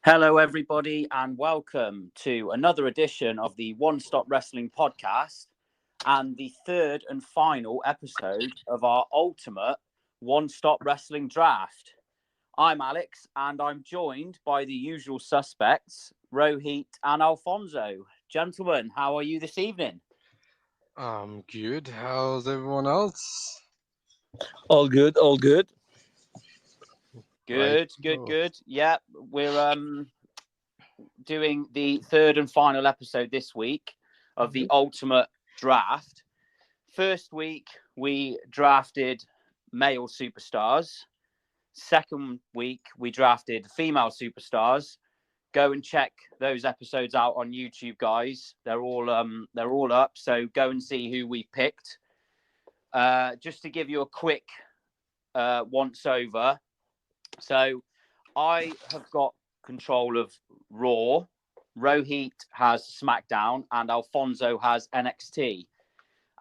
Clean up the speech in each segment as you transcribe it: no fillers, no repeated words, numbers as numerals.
Hello, everybody, and welcome to another edition of the One Stop Wrestling podcast and the third and final episode of our ultimate One Stop Wrestling draft. I'm Alex, and I'm joined by the usual suspects, Rohit and Alfonso. Gentlemen, how are you this evening? I'm good. How's everyone else? All good, all good. Right. Good. Yeah, we're doing the third and final episode this week of the ultimate draft. First week, we drafted male superstars. Second week, we drafted female superstars. Go and check those episodes out on YouTube, guys. They're all up. So go and see who we picked. Just to give you a quick once over. So I have got control of Raw. Rohit has SmackDown, and Alfonso has NXT.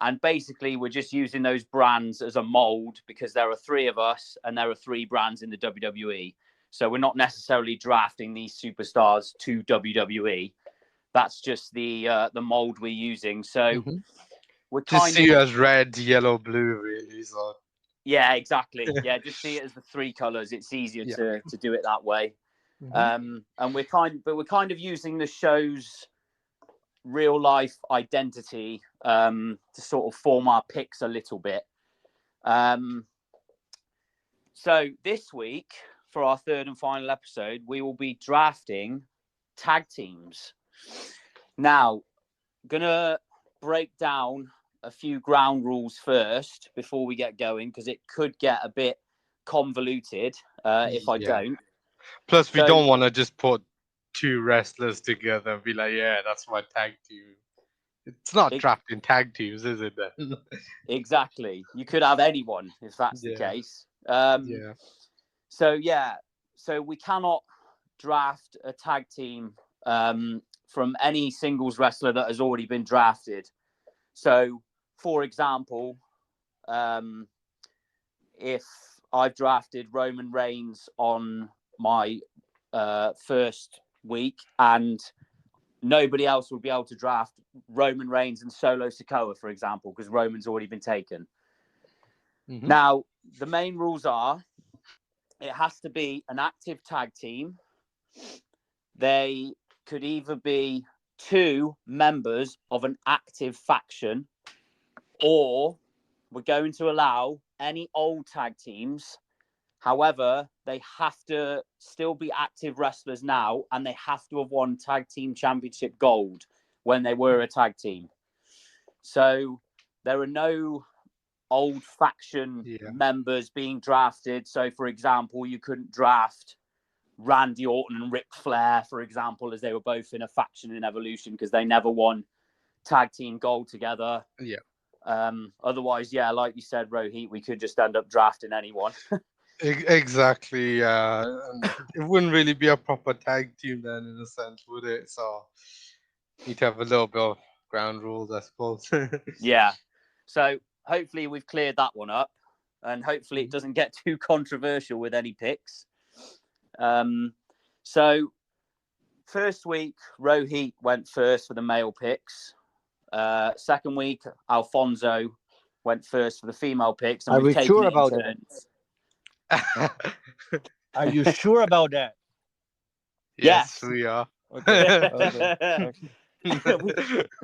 And basically, we're just using those brands as a mold because there are three of us and there are three brands in the WWE. So we're not necessarily drafting these superstars to WWE. That's just the mold we're using. So we're Just kind see you of as red, yellow, blue, really. So yeah, exactly. Yeah, just see it as the three colors. It's easier to do it that way. And we're kind of using the show's real life identity to sort of form our picks a little bit. So this week, for our third and final episode, we will be drafting tag teams. Now, gonna break down a few ground rules first before we get going, because it could get a bit convoluted if I don't. Plus, we don't want to just put two wrestlers together and be like, yeah, that's my tag team. It's not drafting tag teams, is it then? Exactly. You could have anyone if that's the case. So we cannot draft a tag team from any singles wrestler that has already been drafted. So, for example, if I've drafted Roman Reigns on my first week and nobody else will be able to draft Roman Reigns and Solo Sikoa, for example, because Roman's already been taken. Now, the main rules are it has to be an active tag team. They could either be two members of an active faction, or we're going to allow any old tag teams. However, they have to still be active wrestlers now, and they have to have won tag team championship gold when they were a tag team. So there are no old faction members being drafted. So, for example, you couldn't draft Randy Orton and Ric Flair, for example, as they were both in a faction in Evolution because they never won tag team gold together. Otherwise, like you said, Rohit, we could just end up drafting anyone. Exactly. It wouldn't really be a proper tag team then, in a sense, would it? So need to have a little bit of ground rules, I suppose. So hopefully we've cleared that one up, and hopefully it doesn't get too controversial with any picks. So first week, Rohit went first for the male picks. Second week, Alfonso went first for the female picks. And Are we sure about that? Are you sure about that? Yes, we are. Okay.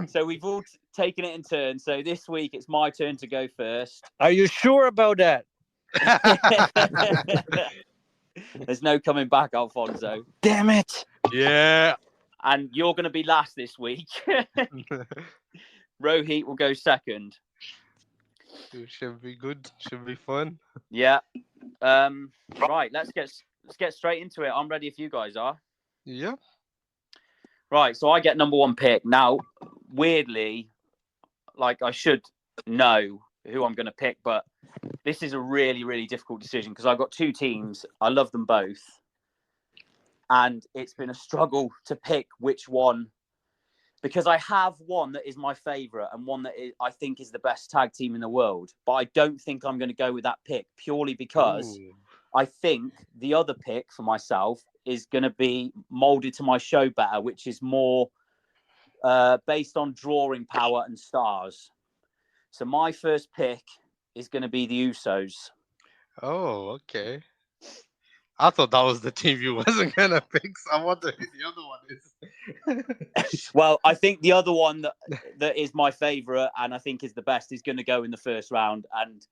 So we've all taken it in turn. So this week it's my turn to go first. Are you sure about that? There's no coming back, Alfonso. Damn it. Yeah. And you're going to be last this week. Rohit will go second. It should be good. Should be fun. Yeah. Right. Let's get straight into it. I'm ready if you guys are. Yeah. Right. So I get number one pick. Now, weirdly, like I should know who I'm going to pick, but this is a really, really difficult decision because I've got two teams. I love them both. And it's been a struggle to pick which one, because I have one that is my favorite and one that I think is the best tag team in the world. But I don't think I'm going to go with that pick purely because I think the other pick for myself is going to be molded to my show better, which is more based on drawing power and stars. So my first pick is going to be the Usos. Oh, okay. I thought that was the team you wasn't gonna pick. So I wonder who the other one is. Well, I think the other one that is my favourite and I think is the best is going to go in the first round. And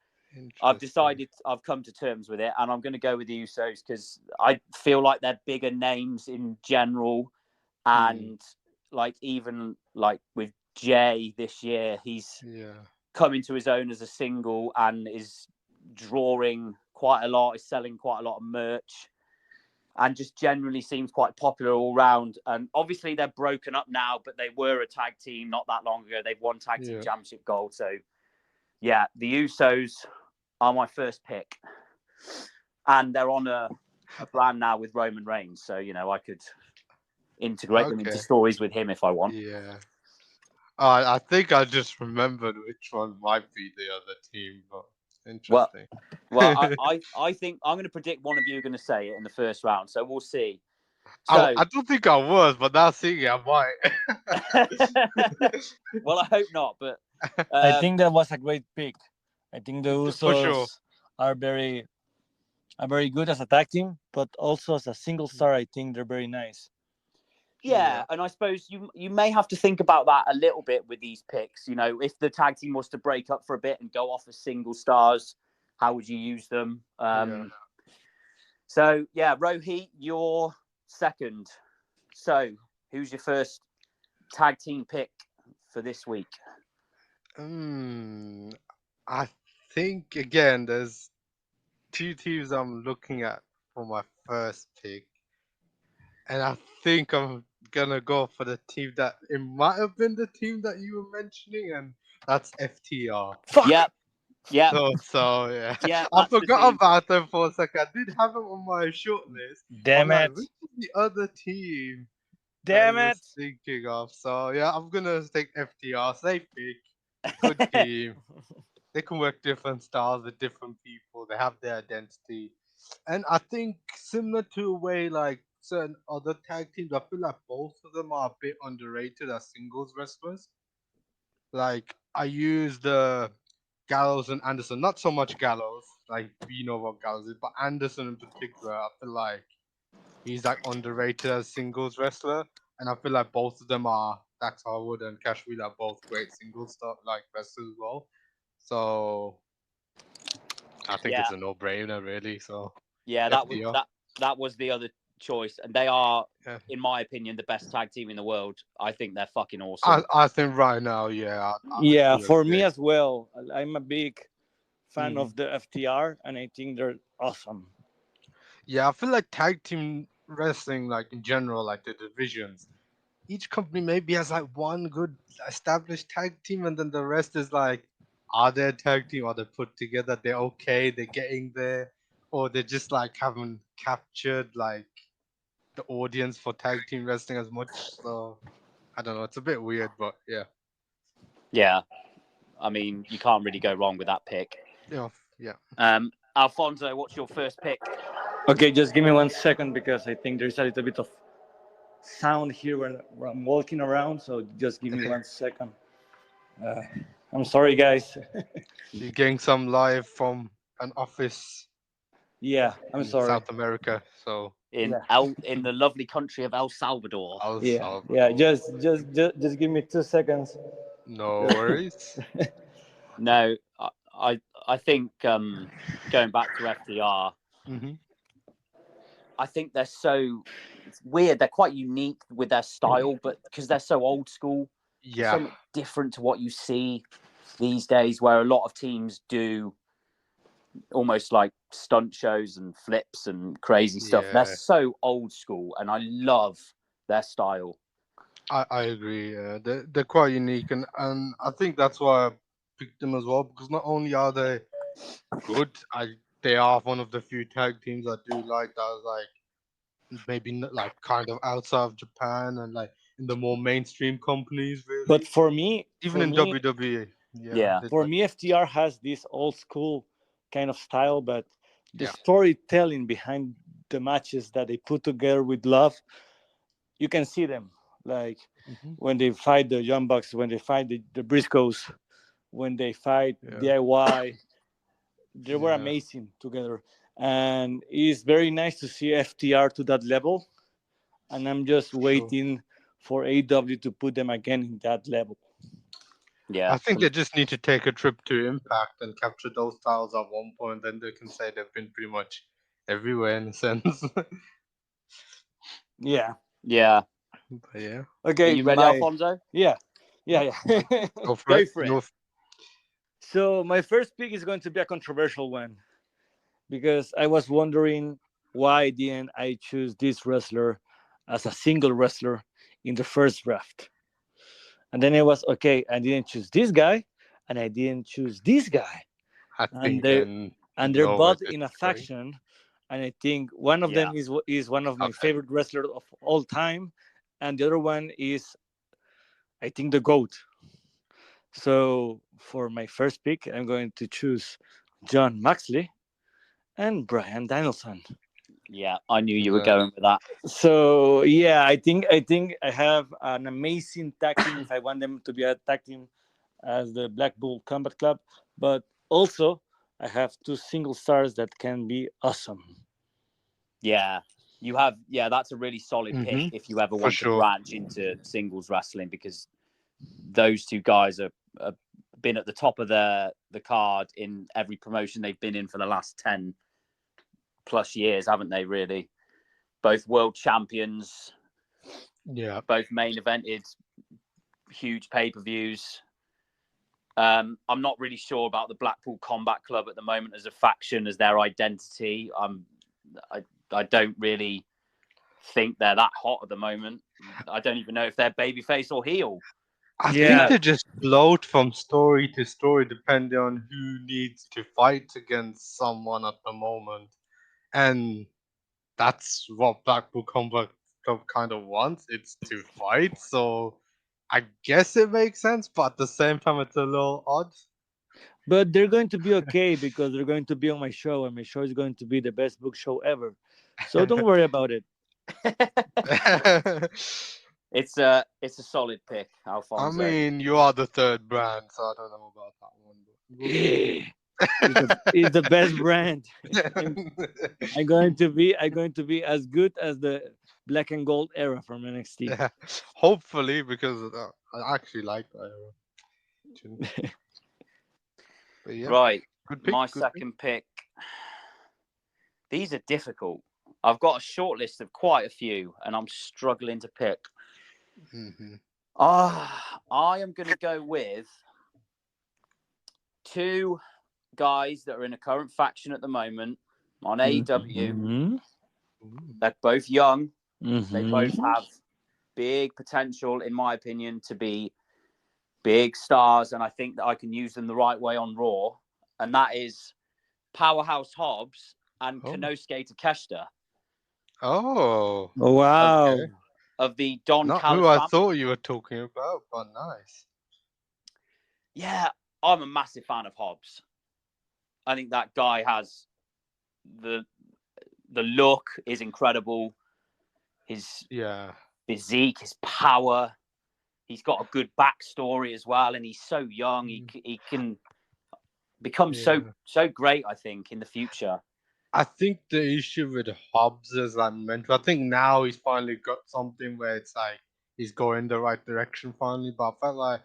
I've decided, I've come to terms with it, and I'm going to go with the Usos because I feel like they're bigger names in general. And like even like with Jay this year, he's come into his own as a single and is drawing quite a lot, is selling quite a lot of merch, and just generally seems quite popular all round. And obviously they're broken up now, but they were a tag team not that long ago. They've won tag team championship gold. So yeah, the Usos are my first pick. And they're on a brand now with Roman Reigns. So, you know, I could integrate them into stories with him if I want. Yeah. I think I just remembered which one might be the other team, but interesting. Well, I think I'm going to predict one of you are going to say it in the first round. So we'll see. So, I don't think I was, but now seeing it, I might. Well, I hope not, but I think that was a great pick. I think the Usos are very good as a tag team, but also as a single star, I think they're very nice. Yeah, and I suppose you may have to think about that a little bit with these picks. You know, if the tag team was to break up for a bit and go off as single stars, how would you use them? So, yeah, Rohit, you're second. So, who's your first tag team pick for this week? I think, again, there's two teams I'm looking at for my first pick. And I think I'm going to go for the team that it might have been the team that you were mentioning, and that's FTR. Fuck! Yep. Yeah. So yeah. Yeah, I forgot about them for a second. I did have them on my short list. Damn it. Which is the other team Damn I it. was thinking of? So yeah, I'm gonna take FTR. Safe pick. Good team. They can work different styles with different people. They have their identity. And I think similar to a way like certain other tag teams, I feel like both of them are a bit underrated as singles wrestlers. Like I use the Gallows and Anderson, not so much Gallows, like you know what Gallows is, but Anderson in particular, I feel like he's like underrated as singles wrestler, and I feel like both of them are Dax Harwood and Cash Wheeler are both great singles stuff like wrestlers as well. So I think it's a no-brainer, really. So yeah, that was the other choice, and they are, in my opinion, the best tag team in the world. I think they're fucking awesome. I think right now, for me as well. I'm a big fan of the FTR, and I think they're awesome. Yeah, I feel like tag team wrestling, like in general, like the divisions, each company maybe has like one good established tag team, and then the rest is like, are they a tag team? Are they put together? They're okay. They're getting there, or they just like haven't captured like the audience for tag team wrestling as much. So I don't know. It's a bit weird, but yeah. Yeah, I mean, you can't really go wrong with that pick. Yeah. Alfonso, what's your first pick? Okay, just give me 1 second because I think there's a little bit of sound here where I'm walking around. So just give me 1 second. I'm sorry, guys. You're getting some live from an office. Yeah, I'm sorry. South America, so in the lovely country of El Salvador. Yeah. Just give me 2 seconds. No worries. No, I think going back to FTR, I think they're so it's weird. They're quite unique with their style, but because they're so old school, so much different to what you see these days, where a lot of teams do almost like stunt shows and flips and crazy stuff. They're so old school, and I love their style. I agree. They're quite unique, and I think that's why I picked them as well, because not only are they good, they are one of the few tag teams I do like that is like maybe like kind of outside of Japan and like in the more mainstream companies, really. But for me, even in WWE, for me, FTR has this old school kind of style, but the Yeah. storytelling behind the matches that they put together with love, you can see them. Like Hmm. when they fight the Young Bucks, when they fight the Briscoes, when they fight Yeah. DIY, they were Yeah. amazing together. And it's very nice to see FTR to that level. And I'm just For sure. waiting for AW to put them again in that level. Yeah. I think they just need to take a trip to Impact and capture those styles at one point. Then they can say they've been pretty much everywhere in a sense. Yeah. Yeah. But yeah, Are Okay. you ready, Alfonso? Yeah. Yeah. uh, Yeah. go for Go it. for it. So my first pick is going to be a controversial one because I was wondering why didn't I choose this wrestler as a single wrestler in the first draft. And then it was okay. I didn't choose this guy, and I didn't choose this guy, I and think they I and they're know where both this in a is going. faction. And I think one of Yeah. them is one of my Okay. favorite wrestlers of all time, and the other one is I think the goat. So for my first pick, I'm going to choose John Maxley and Brian Danielson. Yeah. I knew you were Yeah. going with that. So yeah, I think I have an amazing tag team if I want them to be a tag team as the Black Bull Combat Club, but also I have two single stars that can be awesome. Yeah. You have, yeah, that's a really solid pick Hmm. if you ever For want to sure. branch into singles wrestling, because those two guys are been at the top of the card in every promotion they've been in for the last 10 plus years, haven't they, really? Both world champions, Yeah. both main evented huge pay-per-views. I'm not really sure about the Blackpool Combat Club at the moment as a faction, as their identity. I, I don't really think they're that hot at the moment. I don't even know if they're babyface or heel. I think Yeah, No, they just float from story to story depending on who needs to fight against someone at the moment. And that's what Blackpool Combat Club kind of wants. It's to fight. So I guess it makes sense, but at the same time, it's a little odd. but they're going to be okay because they're going to be on my show, and my show is going to be the best book show ever. So don't worry about it. it's a solid pick, I Alfonso. mean, you are the third brand, so I don't know about that one. But we'll see. it's the best brand. I'm going to be as good as the black and gold era from NXT. Yeah, hopefully, because I actually like that era. Too. But yeah, Right, good pick, my good pick. second pick. These are difficult. I've got a short list of quite a few, and I'm struggling to pick. Hmm. I am going to go with two guys that are in a current faction at the moment on AEW. Mm-hmm. They're both young. They both Mm-hmm. have big potential, in my opinion, to be big stars, and I think that I can use them the right way on Raw. And that is Powerhouse Hobbs and Oh, Konosuke Takeshita oh, of Wow. okay. of the Don Not who Callis I family. thought you were talking about, but nice. Yeah, I'm a massive fan of Hobbs. I think that guy has the the look is incredible. His Yeah, physique, his power. He's got a good backstory as well, and he's so young. mm, He can become yeah. so great. I think in the future. I think the issue with Hobbs, as I mentioned, I think now he's finally got something where it's like he's going the right direction finally. But I felt like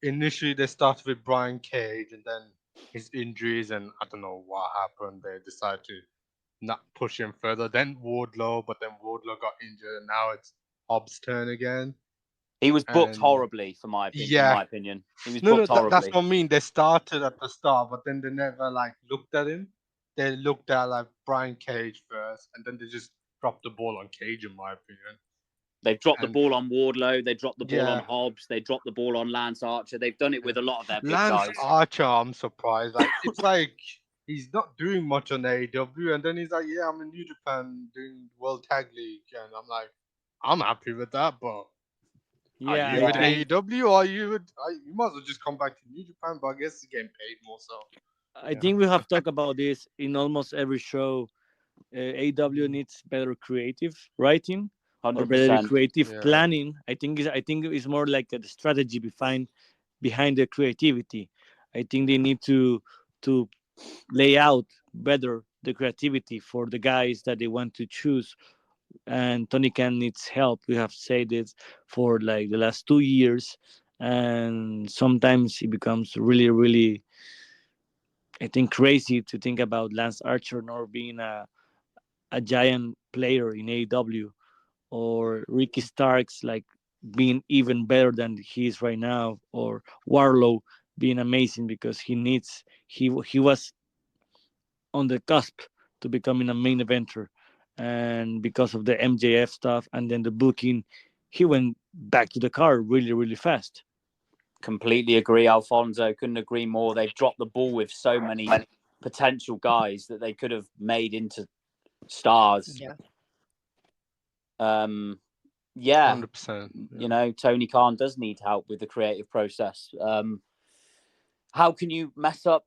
initially they started with Brian Cage and then his injuries, and I don't know what happened. They decided to not push him further. Then Wardlow, but then Wardlow got injured, and now it's Hobbs' turn again. He was booked And horribly, for my opinion. In yeah, my opinion, he was no, no, booked that's horribly. what I mean. They started at the start, but then they never like looked at him. They looked at like Brian Cage first, and then they just dropped the ball on Cage, in my opinion. They've dropped the And ball on Wardlow. They dropped the ball on yeah, Hobbs. They dropped the ball on Lance Archer. They've done it yeah. with a lot of their big Lance guys. Archer, I'm surprised. Like it's like he's not doing much on AEW, and then he's like, "Yeah, I'm in New Japan doing World Tag League," and I'm like, "I'm happy with that, but are Yeah, you I with Yeah, think AEW or are you with? You might as well just come back to New Japan, but I guess he's getting paid more so." I Yeah. think we have talked about this in almost every show. AW Mhm. needs better creative writing or better 100%. creative Yeah. planning. I think it's more like a strategy behind the creativity. I think they need to lay out better the creativity for the guys that they want to choose. And Tony Khan needs help. We have said it for like the last 2 years, and sometimes it becomes really, really, I think, crazy to think about Lance Archer not being a giant player in AEW, or Ricky Starks like being even better than he is right now, or Warlow being amazing because he was on the cusp to becoming a main eventer, and because of the MJF stuff and then the booking, he went back to the car really, really fast. Completely agree, Alfonso. Couldn't agree more. They've dropped the ball with so many potential guys that they could have made into stars. Yeah. Um, yeah, 100%. you Yeah. know, Tony Khan does need help with the creative process. How can you mess up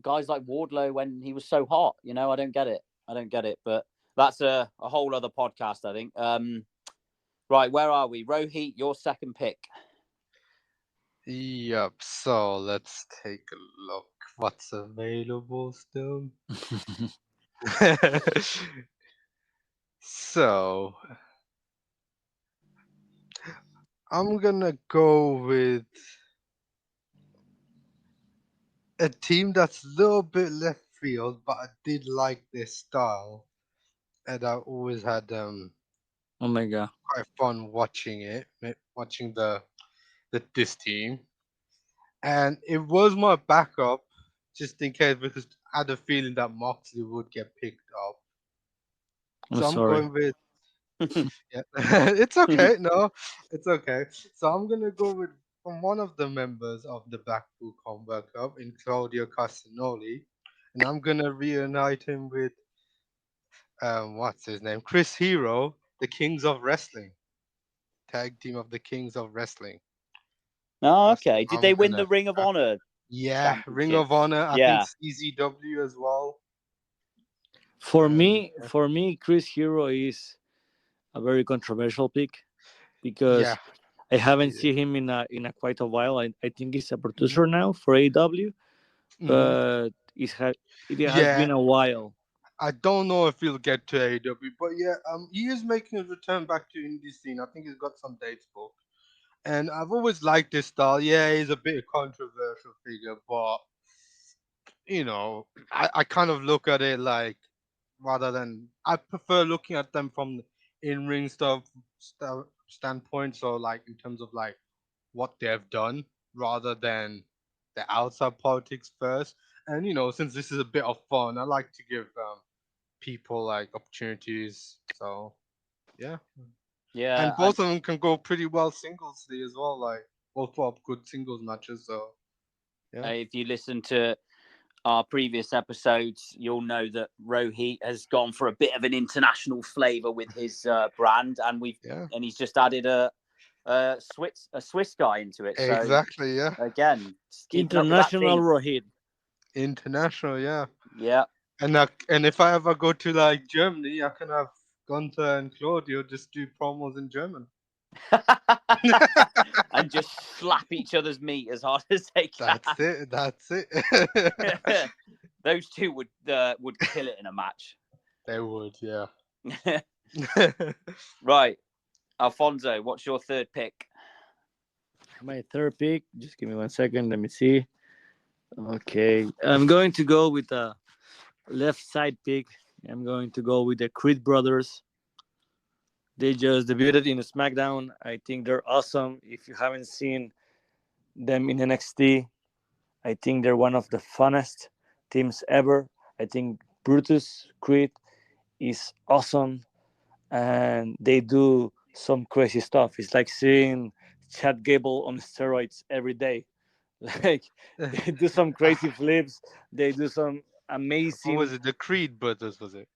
guys like Wardlow when he was so hot? You know, I don't get it. I don't get it. But that's a whole other podcast, I think. Right, where are we? Rohit, your second pick. Yep. So let's take a look. What's available still? So I'm gonna go with a team that's a little bit left field, but I did like their style, and I always had Oh my god. quite fun watching watching the this team, and it was my backup just in case because I had a feeling that Moxley would get picked up. I'm So I'm sorry. going with yeah, it's okay. No, it's okay. So I'm gonna go with from one of the members of the Blackpool Combat Club in Claudio Castagnoli, and I'm gonna reunite him with what's his name? Chris Hero, the Kings of Wrestling, tag team of the Kings of Wrestling. Oh, That's okay. Did I'm they win gonna the Ring of uh, Honor yeah, Ring championship? of Honor. I think Yeah. CZW as well. For And me, for me, Chris Hero is a very controversial pick yeah, because I haven't yeah. seen him in a quite a while. I think he's a Hmm. producer now for AW, Hmm. but it has Yeah, been a while. I don't know if he'll get to AEW, but yeah, he is making his return back to indie scene. I think he's got some dates booked, and I've always liked his style. Yeah, he's a bit controversial figure, but I kind of look at it like rather than I prefer looking at them from the in-ring standpoint. So like in terms of like what they've done rather than the outside politics first. And since this is a bit of fun, I like to give people like opportunities. So yeah, Yeah. and both of them can go pretty well singlesly as well. Like both put up good singles matches. So yeah, If you listen to our previous episodes, you'll know that Rohit has gone for a bit of an international flavour with his brand, and yeah, he's just added a Swiss guy into it. So exactly. Yeah, again, just keeping up with that International theme. Rohit. international. Yeah, Yeah. and if I ever go to like Germany, I can have Gunther and Claudio just do promos in German. And just slap each other's meat as hard as they That's it. That's it. can. Those two would kill it in a match. They would, yeah. Right, Alfonso, what's your third pick? My third pick. Just give me 1 second. Let me see. Okay, I'm going to go with a left side pick. I'm going to go with the Creed brothers. They just debuted in SmackDown. I think they're awesome. If you haven't seen them in NXT, I think they're one of the funnest teams ever. I think Brutus Creed is awesome, and they do some crazy stuff. It's like seeing Chad Gable on steroids every day. Like they do some crazy flips. They do some What was amazing. it? The Creed brothers, was it?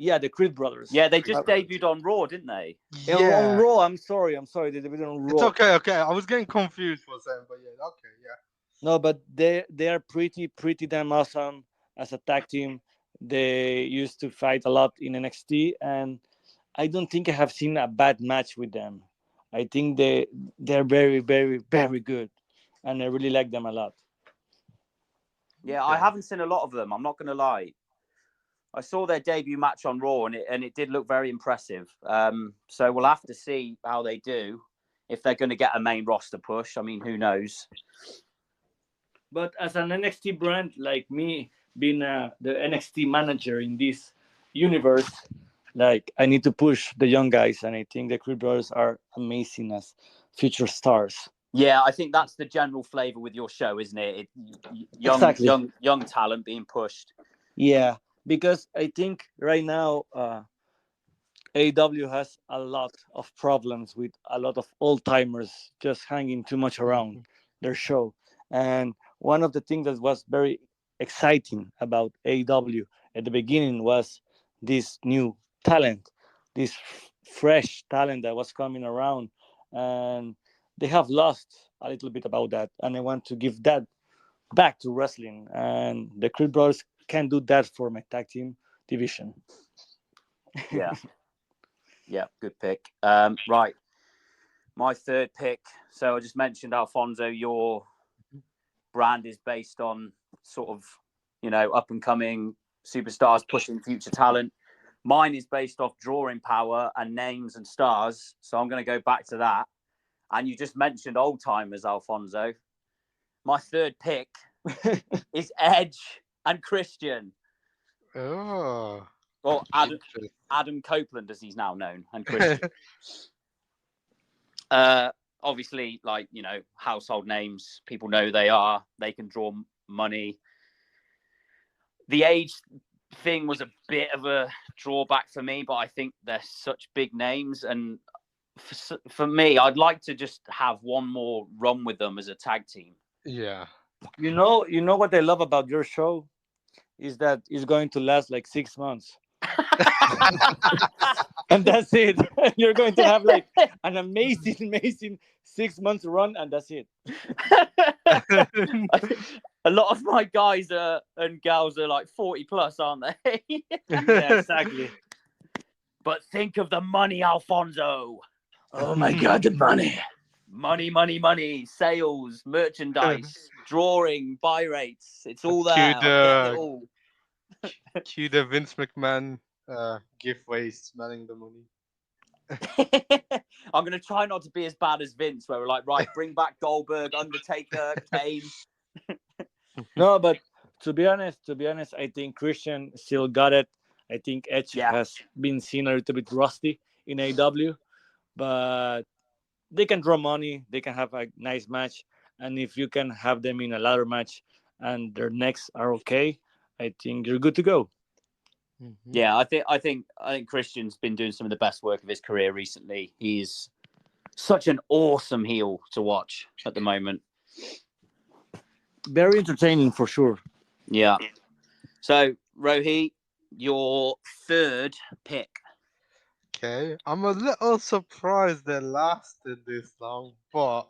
Yeah, the Creed brothers. Yeah, they Creed just brothers. debuted on Raw, didn't they? On Yeah. Raw, I'm sorry. They debuted on It's Raw. okay, okay. I was getting confused for a second, but yeah, okay, yeah. No, but they are pretty damn awesome as a tag team. They used to fight a lot in NXT, and I don't think I have seen a bad match with them. I think they're very good, and I really like them a lot. Yeah, I Okay. haven't seen a lot of them. I'm not going to lie. I saw their debut match on Raw, and it did look very impressive. So we'll have to see how they do if they're going to get a main roster push. I mean, who knows? But as an NXT brand, like me being the NXT manager in this universe, like I need to push the young guys, and I think the Creed Brothers are amazing as future stars. Yeah, I think that's the general flavor with your show, isn't it? Exactly. Young talent being pushed. Yeah, because I think right now AEW has a lot of problems with a lot of old timers just hanging too much around Mhm. their show. And one of the things that was very exciting about AEW at the beginning was this new talent, this fresh talent that was coming around. And they have lost a little bit about that. And I want to give that back to wrestling. And the Creed Brothers can do that for my tag team division. Yeah, yeah, good pick. Right, my third pick. So I just mentioned Alfonso. Your brand is based on sort of, up and coming superstars pushing future talent. Mine is based off drawing power and names and stars. So I'm going to go back to that. And you just mentioned old timers, Alfonso. My third pick is Edge and Christian, Oh, or interesting. Adam Copeland, as he's now known, and Christian. Uh, Obviously, like, household names, people know they are. They can draw money. The age thing was a bit of a drawback for me, but I think they're such big names, and for me, I'd like to just have one more run with them as a tag team. Yeah. You know what I love about your show is that it's going to last like 6 months, and that's it. You're going to have like an amazing, amazing 6 months run, and that's it. A lot of my guys and gals are like 40 plus, aren't they? Yeah, exactly. But think of the money, Alfonso. Oh my god, the money. Money, money, money. Sales, merchandise, drawing, buy rates. It's all there. cue I'm getting it the all. cue the Vince McMahon giveaways smelling the money. I'm going to try not to be as bad as Vince, where we're like, right, bring back Goldberg, Undertaker, Kane. No, but to be honest, I think Christian still got it. I think Edge Yeah, has been seen a little bit rusty in AW, but they can draw money. They can have a nice match, and if you can have them in a ladder match and their necks are okay, I think you're good to go. Mhm. yeah. I think Christian's been doing some of the best work of his career recently. He's such an awesome heel to watch at the moment. Very entertaining for sure. Yeah. So, Rohi, your third pick. Okay, I'm a little surprised they lasted this long, but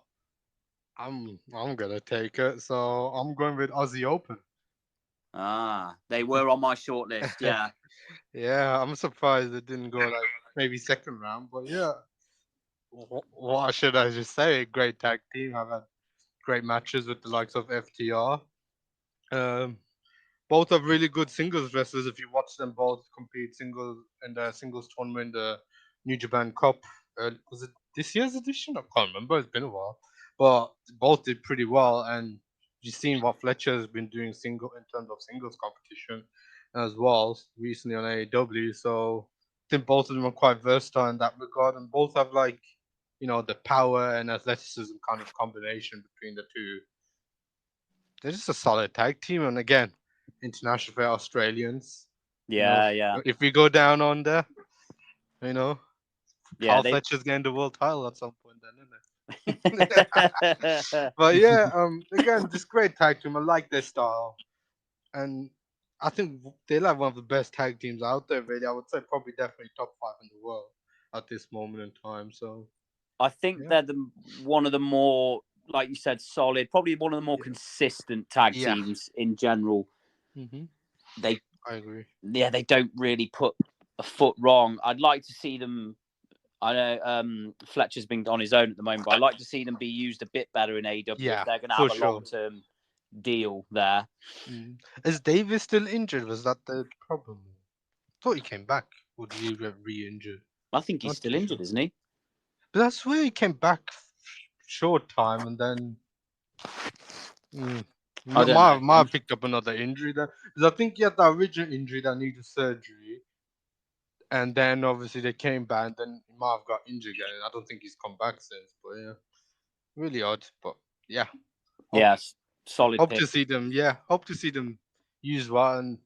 I'm gonna take it. So I'm going with Aussie Open. They were on my shortlist. Yeah. Yeah, I'm surprised it didn't go like maybe second round, but yeah. What should I just say? Great tag team. I've had great matches with the likes of FTR. Um, both are really good singles wrestlers. If you watch them both compete singles in the singles tournament, the New Japan Cup, was it this year's edition? I can't remember. It's been a while, but both did pretty well. And you've seen what Fletcher has been doing single in terms of singles competition as well recently on AEW. So I think both of them are quite versatile in that regard, and both have like the power and athleticism kind of combination between the two. They're just a solid tag team, and again, international for Australians. Yeah. Yeah. If we go down on there, you know, Yeah. Carl They. Fletcher's getting the world title at some point, then, isn't it? But yeah, again, just great tag team. I like their style, and I think they're like one of the best tag teams out there. Really, I would say probably definitely top five in the world at this moment in time. So I think yeah, they're one of the more like you said, solid. Probably one of the more consistent tag Yeah. teams in general. Mm-hmm. They, I agree. they don't really put a foot wrong. I'd like to see them. I know Fletcher's been on his own at the moment, but I'd like to see them be used a bit better in AEW Yeah, if they're going to for have a sure. long-term deal there. Is Davis still injured? Was that the problem? Thought he came back. Or did he get re-injured? I think he's Not still too injured, sure. isn't he? But I swear he came back short time and then I don't know. might have picked up another injury then. Because I think he had the original injury that needed surgery. And then obviously they came back and then he might have got injured again. I don't think he's come back since. But yeah. Really odd. But yeah. Yeah, solid Hope pick. to see them. Yeah. Hope to see them use one.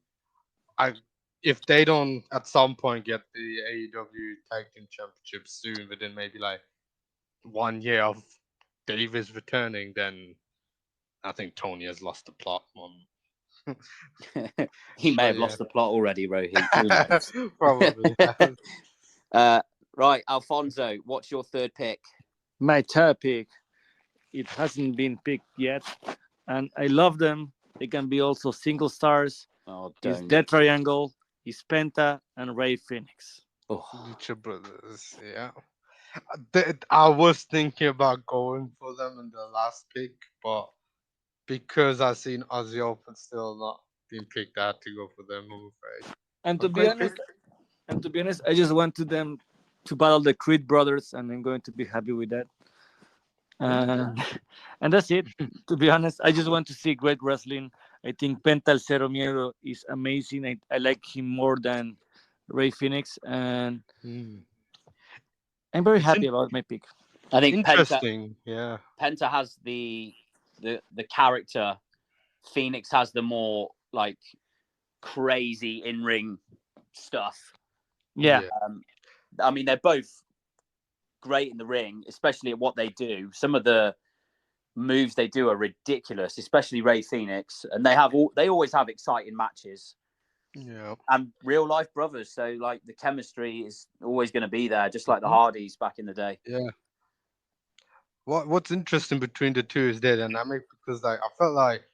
If they don't at some point get the AEW Tag Team Championship soon, within maybe like 1 year of Davis returning, then I think Tony has lost the plot. He may have lost the plot already, Rohit. Probably. Right, Alfonso, what's your third pick? My third pick, it hasn't been picked yet, and I love them. They can be also single stars. Oh, It's don't. Death Triangle, it's Penta, and Ray Phoenix. Oh. Lucha Brothers, yeah. I was thinking about going for them in the last pick, but because I've seen Aussie Open still not being picked, I had to go for them, I'm afraid. And But to be great honest, pick. I just want them to battle the Creed brothers, and I'm going to be happy with that. And that's it. To be honest, I just want to see great wrestling. I think Penta El Cero Miedo is amazing. I like him more than Ray Phoenix, and I'm very happy about my pick. I think Interesting, yeah. Penta has the character. Phoenix has the more like crazy in ring stuff. Yeah. I mean, they're both great in the ring, especially at what they do. Some of the moves they do are ridiculous, especially Ray Phoenix, and they always have exciting matches. Yeah. And real life brothers, so like the chemistry is always going to be there, just like the Hardys back in the day. Yeah. What's interesting between the two is their dynamic, because like I felt like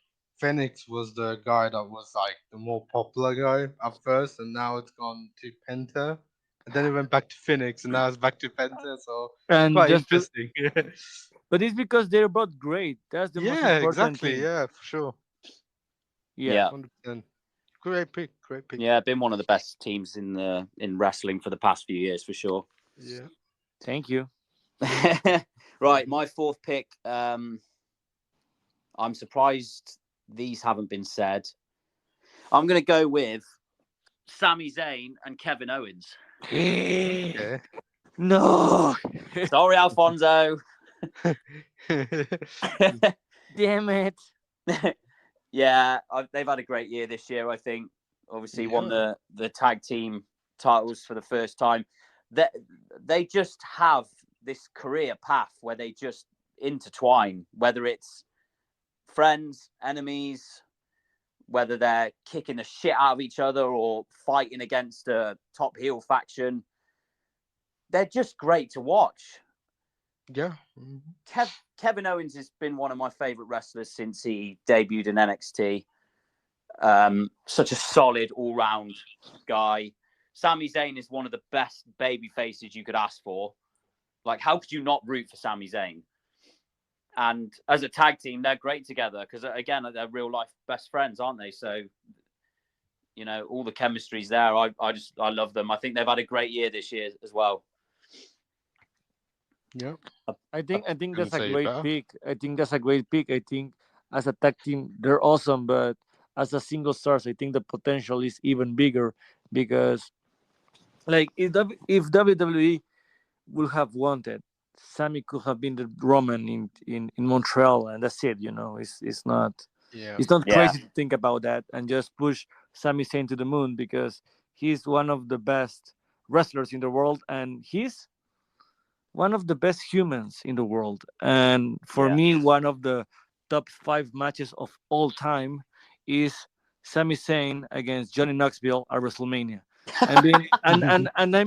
Phoenix was the guy that was like the more popular guy at first, and now it's gone to Penta, and then it went back to Phoenix, and now it's back to Penta. So And quite just interesting. but it's because they're both great. That's the most Yeah, important exactly. thing. Yeah, for sure. Yeah. 100%. Great pick. Yeah, been one of the best teams in wrestling for the past few years, for sure. Yeah. Thank you. Right, my fourth pick. I'm surprised these haven't been said. I'm going to go with Sami Zayn and Kevin Owens. Okay. No. Sorry, Alfonso. Damn it. Yeah, they've had a great year this year, I think. Obviously, won the tag team titles for the first time. They just have this career path where they just intertwine, whether it's friends, enemies, whether they're kicking the shit out of each other or fighting against a top heel faction. They're just great to watch. Yeah. Kevin Owens has been one of my favorite wrestlers since he debuted in NXT. Such a solid all-round guy. Sami Zayn is one of the best baby faces you could ask for. Like, how could you not root for Sami Zayn? And as a tag team, they're great together because, again, they're real life best friends, aren't they? So, you know, all the chemistry's there. I love them. I think they've had a great year this year as well. Yeah. I think that's a great pick. I think as a tag team, they're awesome, but as a single stars, I think the potential is even bigger because, like, if WWE would have wanted, Sammy could have been the Roman in Montreal, and that's it. You know, it's not crazy to think about that and just push Sami Zayn to the moon because he's one of the best wrestlers in the world, and he's one of the best humans in the world. And for me, one of the top 5 matches of all time is Sami Zayn against Johnny Knoxville at WrestleMania. I'm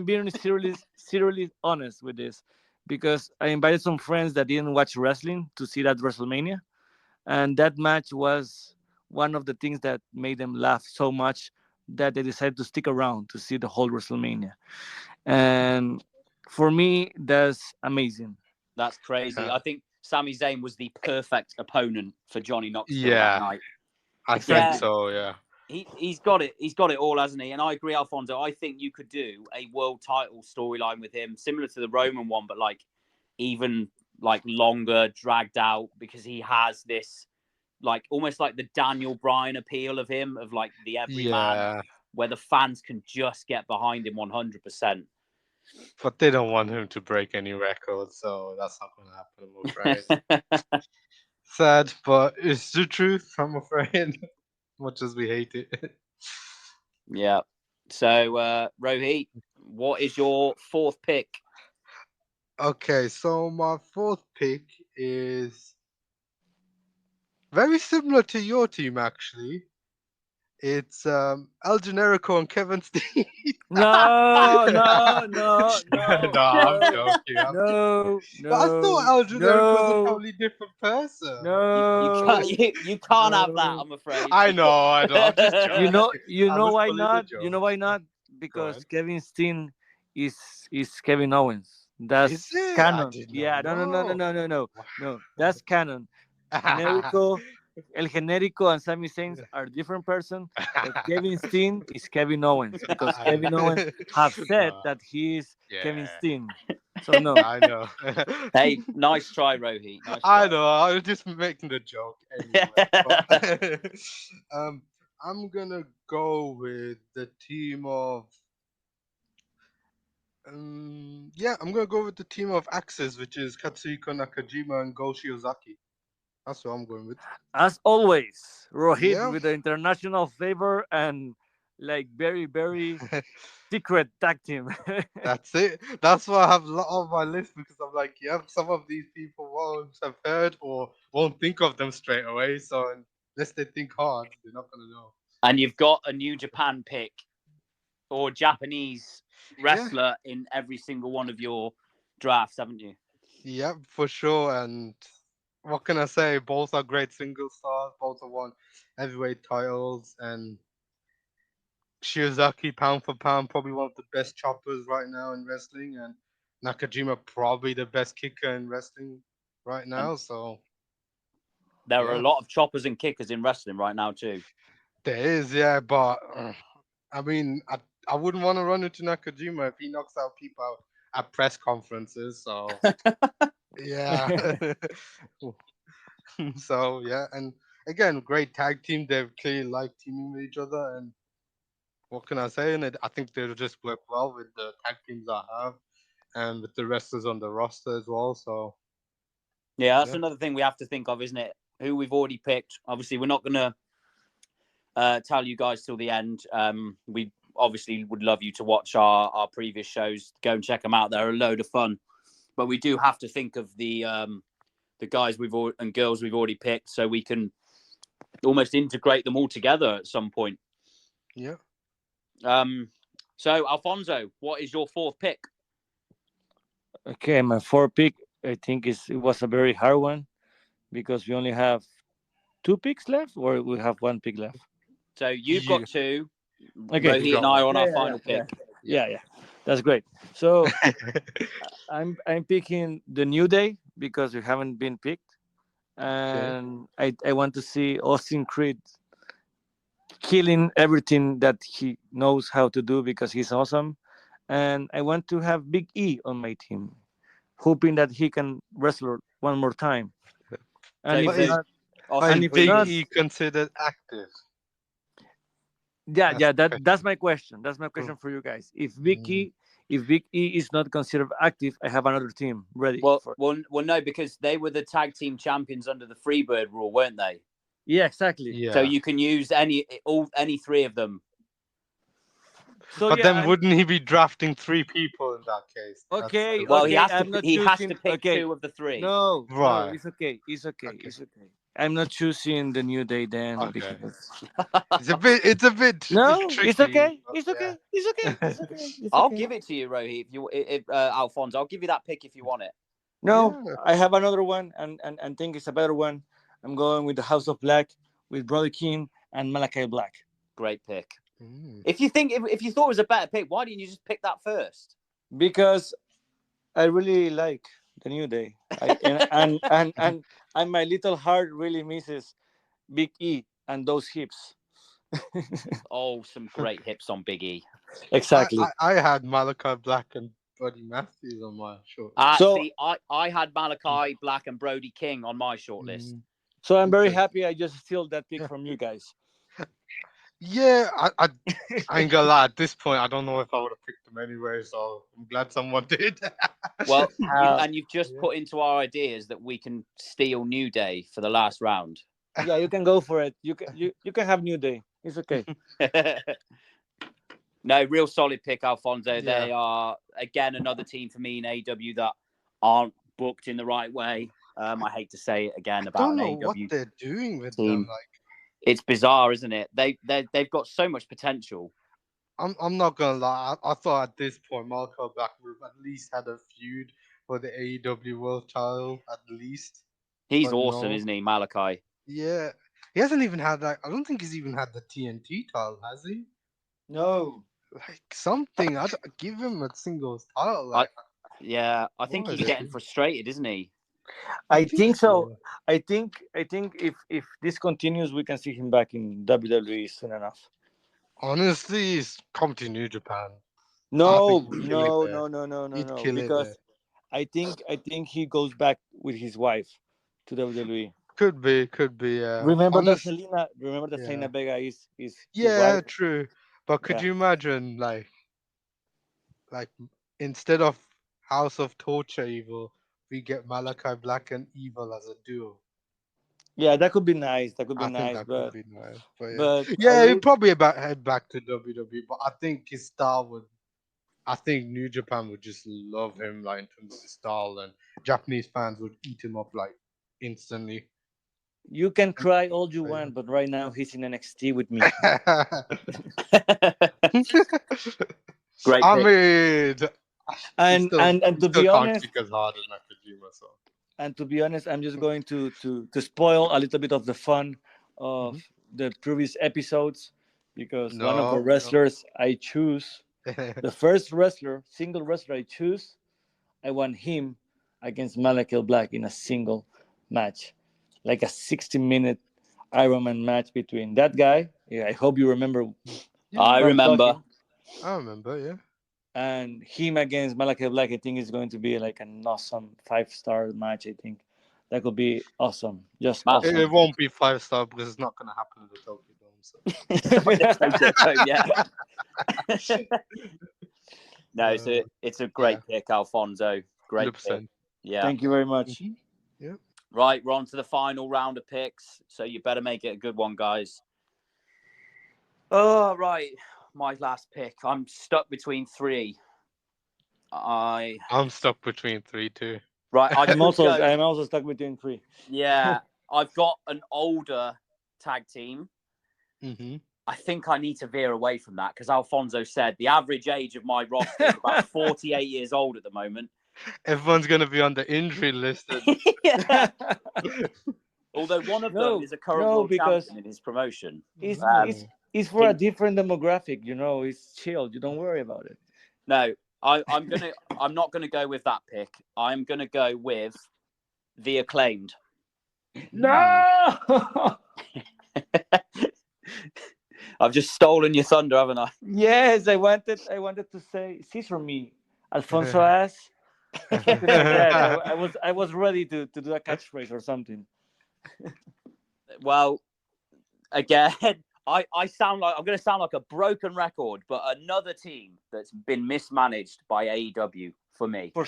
being seriously honest with this because I invited some friends that didn't watch wrestling to see that WrestleMania, and that match was one of the things that made them laugh so much that they decided to stick around to see the whole WrestleMania. And for me, that's amazing. That's crazy. Yeah. I think Sami Zayn was the perfect opponent for Johnny Knoxville that Yeah, night. I think Yeah, so. Yeah. he's got it. He's got it all, hasn't he? And I agree, Alfonso. I think you could do a world title storyline with him, similar to the Roman one, but like even like longer, dragged out, because he has this like almost like the Daniel Bryan appeal of him, of like the everyman, Yeah, where the fans can just get behind him 100%. but they don't want him to break any records, so that's not gonna happen, I'm afraid. Sad, but it's the truth, I'm afraid. Much as we hate it. Yeah. So, Rohit, what is your fourth pick? Okay, so my fourth pick is very similar to your team, actually. It's El Generico and Kevin Steen. No, no, no, no, No, I'm no, joking. no, But I thought no, El Generico was a no, totally different person. You can't no, you can't have that, no. I'm afraid. I know, I know. I'm just You joking. know, you I know was why only the not? You joke. know why not? Go Because on. Kevin Steen is is Kevin Owens. Is That's it? I canon. did not Yeah, no, no, no, no, know. no, no, no, no. That's canon. Generico, El Generico, and Sami Zayn are different person, but Kevin Steen is Kevin Owens because Kevin Owens have said No, that he is Kevin yeah, Steen. So no. I know. Hey, nice try, Rohit. Nice I try. know. I was just making the joke anyway. But I'm gonna go with the team of. Yeah, I'm gonna go with the team of Axis, which is Katsuhiko Nakajima and Go Shiozaki. That's what I'm going with. As always, Rohit Yeah, with the international flavor and like very, very secret tag team. that's it. That's why I have a lot on my list because I'm like, yeah, some of these people won't have heard or won't think of them straight away. So unless they think hard, they're not gonna know. And you've got a New Japan pick or Japanese Yeah, wrestler in every single one of your drafts, haven't you? yeah, for sure. And what can I say? Both are great single stars. Both have won heavyweight titles, and Shiozaki, pound for pound, probably one of the best choppers right now in wrestling, and Nakajima, probably the best kicker in wrestling right And now. So, there are a yeah, lot of choppers and kickers in wrestling right now too. there is, yeah, but I mean, I wouldn't want to run into Nakajima if he knocks out people at press conferences. So, yeah. So, yeah, and again, great tag team. They clearly like teaming with each other, and what can I say? And I think they'll just work well with the tag teams I have and with the wrestlers on the roster as well. So Yeah, that's yeah, another thing we have to think of, isn't it? Who we've already picked. Obviously, we're not going to tell you guys till the end. We obviously would love you to watch our previous shows. Go and check them out. They're a load of fun. But we do have to think of the guys and girls we've already picked, so we can almost integrate them all together at some point. yeah. So Alfonso, what is your fourth pick? Okay, my fourth pick, I think it was a very hard one because we only have two picks left, or we have one pick left. So you've You got two. Okay. you Rohit and got I one. are on our Yeah, yeah, final yeah, pick. Yeah. yeah, yeah. That's great. So I'm picking the New Day because we haven't been picked, Okay. and I want to see Austin Creed killing everything that he knows how to do because he's awesome, and I want to have Big E on my team, hoping that he can wrestle one more time. And So if But so is not, but Austin and is if Creed Big not, is E considered active? yeah, That's yeah, the that's question. my question. That's my Mm. question for you guys. Mm. If Big E is not considered active, I have another team ready well, for. well, well, no, because they were the tag team champions under the Freebird rule, weren't they? Yeah, exactly. So Yeah. you can use any three of them. So But yeah, then wouldn't he be drafting three people in that case? That's okay, Well, okay. I'm not he has choosing. to pick Okay, two of the three. no, no, right. it's okay. It's okay. Okay. It's okay. I'm not choosing the New Day then Okay. because It's a bit no, it's tricky. okay. But It's okay. It's okay. yeah. It's okay. It's I'll okay. give it to you, Rohit. If you, if Alfonso, I'll give you that pick if you want it. No, Yeah. I have another one, and think it's a better one. I'm going with the House of Black with Brother King and Malachi Black Great pick. Mm. If you think if you thought it was a better pick, why didn't you just pick that first? because I really like the New Day. And my little heart really misses Big E and those hips. Oh, some great hips on Big E. Exactly. I had Malachi Black and Buddy Matthews on my shortlist. So See, I had Malachi Black and Brody King on my shortlist. Mm, so I'm very interesting. happy I just steal that pick from you guys. Yeah, I ain't gonna lie. At this point, I don't know if I would have picked them anyway. So I'm glad someone did. Well, Uh, you've just Yeah. put into our ideas that we can steal New Day for the last round. yeah, you can go for it. You can have New Day. It's okay. No, real solid pick, Alfonso. Yeah. They are again another team for me in AW that aren't booked in the right way. I hate to say it again I about don't an know what AW they're doing with them. team. Like, It's bizarre, isn't it? They've got so much potential. I'm not gonna lie. I thought at this point, Malachi Black would have at least had a feud for the AEW World Title, at least. He's But awesome, no. isn't he, Malachi? Yeah, he hasn't even had like. I don't think he's even had the TNT title, has he? No. Like something. I'd give him a singles title. I Like yeah, I think what are he's they getting doing? frustrated, isn't he? I I think think so. so. I think if this continues, we can see him back in WWE soon enough. Honestly, it's come to New Japan. I think No, he'd kill it no, there. no, no, no, no, He'd no. kill it there. Because I think he goes back with his wife to WWE. Could be. Honest. Remember that Yeah. Selena Vega is his Yeah, wife. true. But could Yeah. you imagine, like instead of House of Torture Evil, we get Malachi Black and Evil as a duo. Yeah, that could be nice. That could be I think nice, that could be nice. But yeah, but I yeah, he'd really probably head back to WWE. But I think his style would. I think New Japan would just love him, like in terms of his style, and Japanese fans would eat him up like instantly. you can And- cry all you but want, but right now he's in NXT with me. yeah. Great I pick. mean, And and he and to still be can't honest, kick as hard as Nakajima. So. I'm just going to spoil a little bit of the fun of Mhm. the previous episodes because one of the No, no. wrestlers I choose, the first single wrestler I choose, I want him against Malachi Black in a single match, like a 60-minute Ironman match between that guy. Yeah, I hope you remember Yeah, I who I'm remember. talking. I remember. Yeah. And him against Malachi Black, I think is going to be like an awesome 5-star match. I think that could be awesome, just Ma- It awesome. won't be 5 star because it's not gonna happen in the Tokyo Dome. So. It's no joke, yeah. No, Uh, it's a yeah, great pick, Alfonso. Great pick. 100%. Yeah. Thank you very much. Yeah. Right, we're on to the final round of picks, so you better make it a good one, guys. Oh, right. My last pick. I'm stuck between three. I I'm stuck between 3 too. right. I I'm could also go. I'm also stuck between three. Yeah, I've got an older tag team. Mm-hmm. I think I need to veer away from that because Alfonso said the average age of my roster is about 48 years old at the moment. Everyone's gonna be on the injury list. Yeah. Although one of them No, is a current no, world because champion in his promotion. it's Um, it's it's for a King- different demographic. It's chill. You don't worry about it. no, I'm not gonna go with that pick. I'm gonna go with the Acclaimed. No. I've just stolen your thunder, haven't I? Yes, I wanted to say Caesar me, Alfonso ass, something like that. I was ready to do a catchphrase or something. Well, again, I sound like I'm going to sound like a broken record, but another team that's been mismanaged by AEW for me. For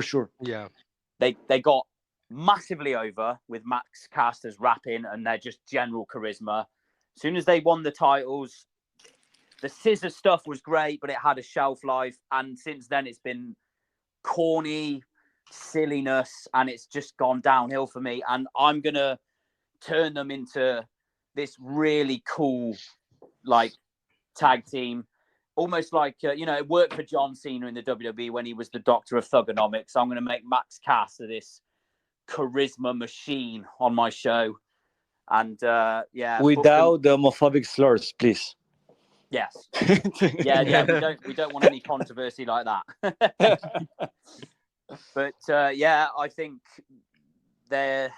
sure. Yeah. They got massively over with Max Caster's rapping and their just general charisma. As soon as they won the titles, the scissor stuff was great, but it had a shelf life. And since then, it's been corny silliness, and it's just gone downhill for me. And I'm gonna turn them into this really cool, like, tag team. Almost like, it worked for John Cena in the WWE when he was the Doctor of Thugonomics. I'm going to make Max Caster this charisma machine on my show. And, book them. Without the homophobic slurs, please. Yes. Yeah. We don't want any controversy like that. But I think their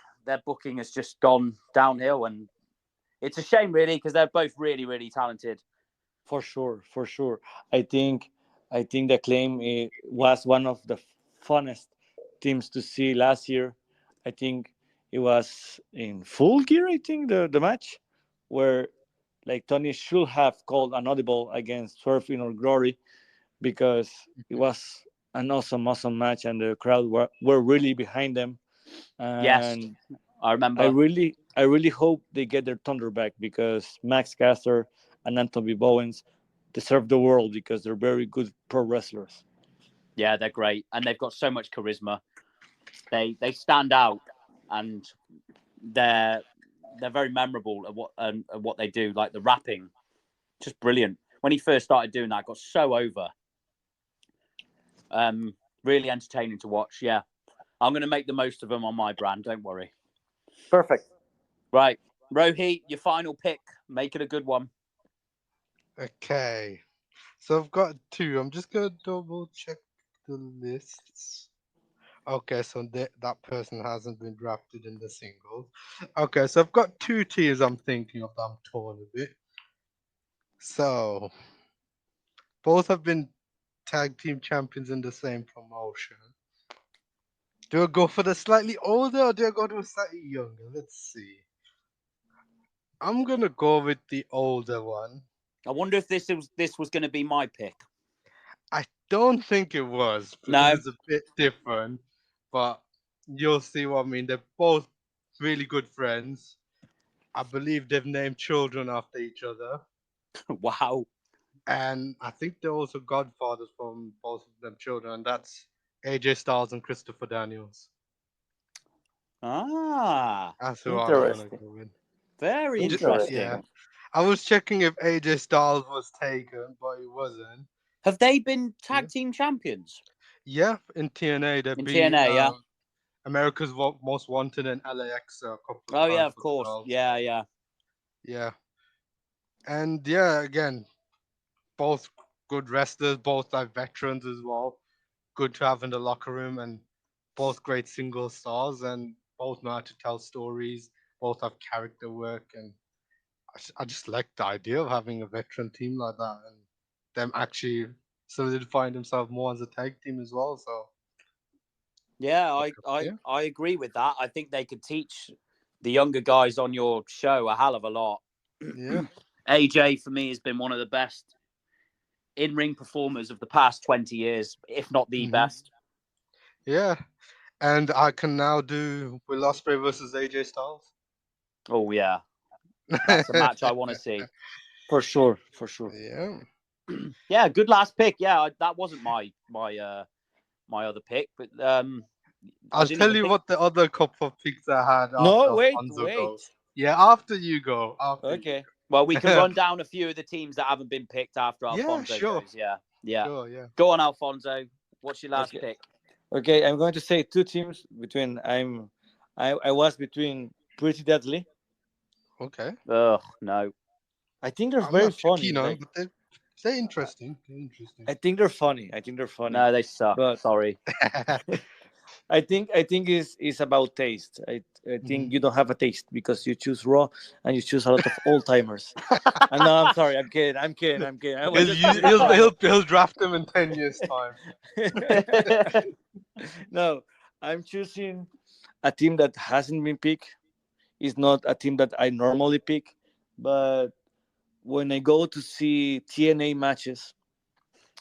booking has just gone downhill, and it's a shame, really, because they're both really, really talented. For sure. I think the Acclaim was one of the funnest teams to see last year. I think it was in Full Gear. I think the match where like Tony should have called an audible against Swerve in Our Glory, because it was an awesome match and the crowd were really behind them. Yes, And I remember. I really hope they get their thunder back, because Max Caster and Anthony Bowens deserve the world, because they're very good pro wrestlers. Yeah, they're great, and they've got so much charisma. They stand out, and they're very memorable at what they do. Like the rapping, just brilliant. When he first started doing that, got so over. Really entertaining to watch. Yeah, I'm going to make the most of them on my brand. Don't worry. Perfect. Right, Rohit, your final pick. Make it a good one. Okay. So I've got two. I'm just gonna double check the lists. Okay, so that person hasn't been drafted in the singles. Okay, so I've got two teams I'm thinking of that I'm torn a bit. So both have been tag team champions in the same promotion. Do I go for the slightly older or do I go to a slightly younger? Let's see. I'm gonna go with the older one. I wonder if this was going to be my pick. I don't think it was because No. it's a bit different, but you'll see what I mean. They're both really good friends. I believe they've named children after each other, Wow. and I think they're also godfathers from both of them children, and that's AJ Styles and Christopher Daniels. Ah, That's who I was gonna Interesting. go with. very Interesting. interesting. Yeah, I was checking if AJ Styles was taken, but he wasn't. Have they been Yeah, tag team champions yeah, in TNA they in beat TNA? Yeah. America's Most Wanted and LAX a couple of Oh yeah, times of for the course. belts. Yeah. Yeah, and yeah, again, both good wrestlers, both like veterans as well. Good to have in the locker room, and both great single stars, and both know how to tell stories. Both have character work, and I just like the idea of having a veteran team like that, and them actually solidifying themselves more as a tag team as well. So Yeah, I agree with that. I think they could teach the younger guys on your show a hell of a lot. yeah, AJ for me has been one of the best in-ring performers of the past 20 years, if not the hmm best. yeah. And I can now do Will Ospreay versus AJ Styles. Oh yeah, that's a match I want to see. For sure. Yeah. Yeah, good last pick. Yeah, that wasn't my other pick, but I I'll didn't tell even you think. what the other couple of picks I had after No, wait. Alfonso goes. Yeah, after you go. After you Okay. Well, we can go. run down a few of the teams that haven't been picked after Yeah, Alfonso sure. goes. Yeah. Sure, yeah. Go on, Alfonso. What's your last Okay. pick? Okay. I'm going to say two teams between. I was between Pretty Deadly. Okay. Ugh, no. I think they're I'm very not too funny. keen on Like it, but they're interesting. They're interesting. I think they're funny. I think they're funny. No, they suck. But Sorry. I think it's about taste. I think you don't have a taste because you choose Raw and you choose a lot of old timers. And no, I'm sorry. I'm kidding. I was just having fun. He'll draft them in 10 years' time. No, I'm choosing a team that hasn't been picked. It's not a team that I normally pick, but when I go to see TNA matches,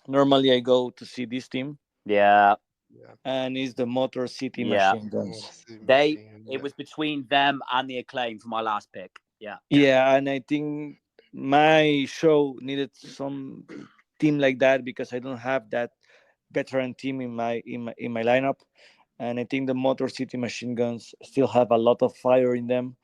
normally I go to see this team, Yeah. Yeah. and it's the Motor City Yeah. Machine Guns. It was between them and the Acclaim for my last pick. Yeah. Yeah, and I think my show needed some team like that because I don't have that veteran team in my lineup, and I think the Motor City Machine Guns still have a lot of fire in them,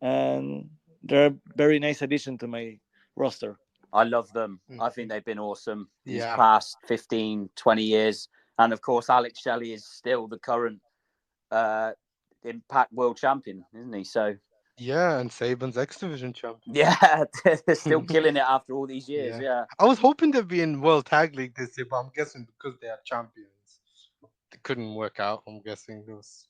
and they're a very nice addition to my roster. I love them. I think Mhm. they've been awesome these Yeah, past 15, 20 years. And of course, Alex Shelley is still the current uh, Impact World Champion, isn't he? So, yeah, and Saban's X Division champion. yeah, they're still killing it after all these years. Yeah, Yeah. I was hoping they'd be in World Tag League this year, but I'm guessing because they are champions, it couldn't work out. I'm guessing those,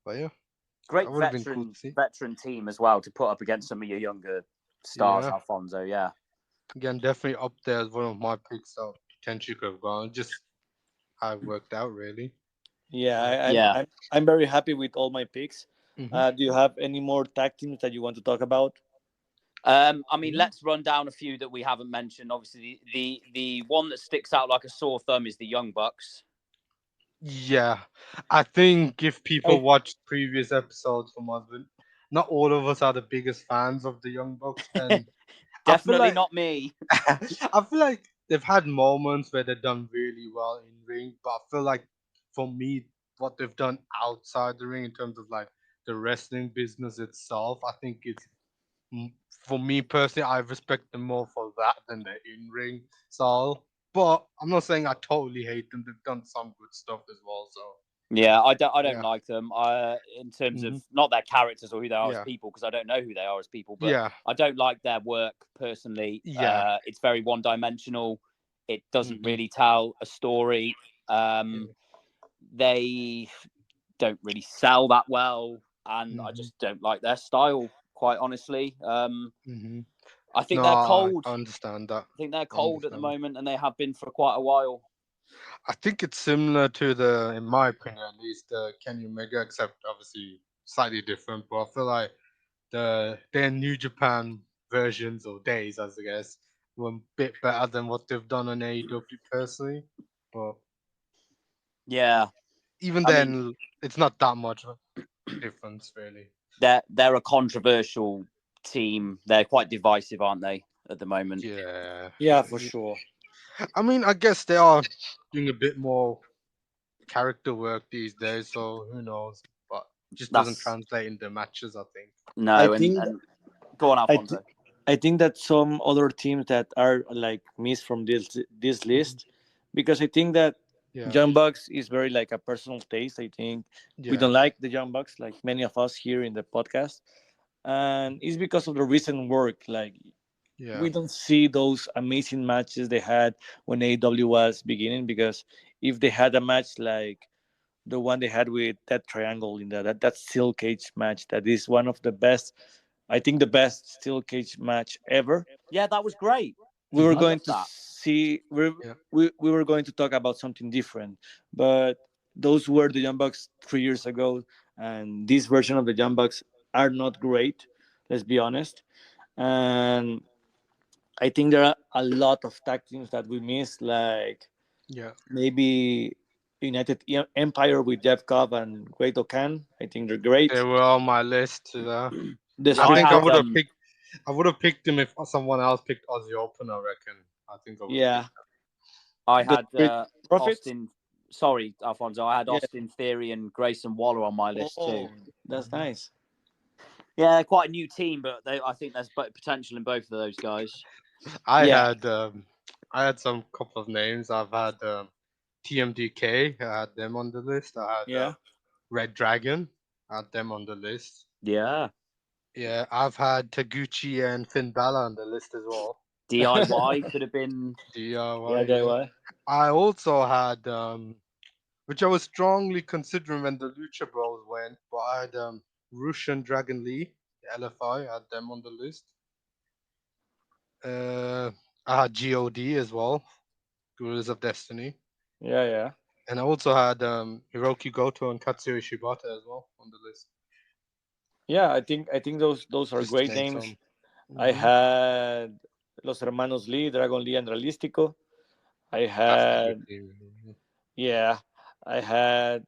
but yeah, that Great would have been cool to see. veteran team as well to put up against some of your younger stars, Yeah, Alfonso. Yeah. again, definitely up there as one of my picks that potentially could have gone. Just how it worked out, really. Yeah, Yeah. Yeah. I'm very happy with all my picks. Hmm. Do you have any more tag teams that you want to talk about? I mean, Yeah. let's run down a few that we haven't mentioned. Obviously, the one that sticks out like a sore thumb is the Young Bucks. Yeah, I think if people I watched previous episodes from us, but not all of us are the biggest fans of the Young Bucks, and I feel Definitely like not me. I feel like they've had moments where they've done really well in ring, but I feel like for me, what they've done outside the ring in terms of like the wrestling business itself, I think it's for me personally, I respect them more for that than the in ring style. But I'm not saying I totally hate them. They've done some good stuff as well. So Yeah, I don't yeah, like them. In terms of hmm not their characters or who they are as yeah, people, because I don't know who they are as people, but yeah, I don't like their work personally. yeah, It's very one dimensional. It doesn't hmm really tell a story. yeah, Um, they don't really sell that well, and I hmm just don't like their style. Quite honestly, hmm I think no, they're I cold. understand that. I think they're I cold at the understand. moment, and they have been for quite a while. I think it's similar to the, in my opinion at least, the Kenny Omega, except obviously slightly different. But I feel like their New Japan versions or days, as I guess, were a bit better than what they've done on AEW personally. But Yeah, even I mean, then, it's not that much of a difference, really. they're a controversial team. They're quite divisive, aren't they, at the moment? Yeah. Yeah, for sure. I mean, I guess they are doing a bit more character work these days, so who knows? But just doesn't That's translate into matches, I think. I no, think and go on, I th- Alfonso. I think that some other teams that are like missed from this Mhm. list, because I think that Yeah. Young Bucks is very like a personal taste. I think we Yeah. don't like the Young Bucks like many of us here in the podcast, and it's because of the recent work. Like Yeah. we don't see those amazing matches they had when AEW was beginning. Because if they had a match like the one they had with that triangle in that steel cage match, that is one of the best, I think the best steel cage match ever. Yeah, that was great. We were Hmm. I going love to that. see Yeah. we were going to talk about something different, but those were the Young Bucks 3 years ago, and this version of the Young Bucks are not great. Let's be honest. And I think there are a lot of tag teams that we miss, like Yeah. maybe United Empire with Jeff Cobb and Great Okan. I think they're They great. were on my list. The I I Street think had I would have picked him if someone else picked Aussie Open. I reckon. I think I would have Yeah, picked I the had Street Profits. Austin. Sorry, Alfonso. I had Yeah. Austin Theory and Grayson Waller on my list too. Oh, that's him. nice. Yeah, they're quite a new team, but I think there's potential in both of those guys. I Yeah, had I had some couple of names. I've had TMDK. I had them on the list. I had yeah. Red Dragon. I had them on the list. Yeah, Yeah, I've had Taguchi and Finn Balor on the list as well. DIY could have been. DIY, Yeah, that yeah. way. I also had which I was strongly considering when the Lucha Bros went, but I had Russian Dragon Lee, the LFI. I had them on the list. Uh, I had God as well, Guerrillas of Destiny. Yeah, yeah, And I also had Hiroki Goto and Katsuyo Shibata as well on the list. yeah. I think those are Just to great name names. some. I Hmm. had Los Hermanos Lee, Dragon Lee, and Realístico. I That's a good had, team. yeah, I had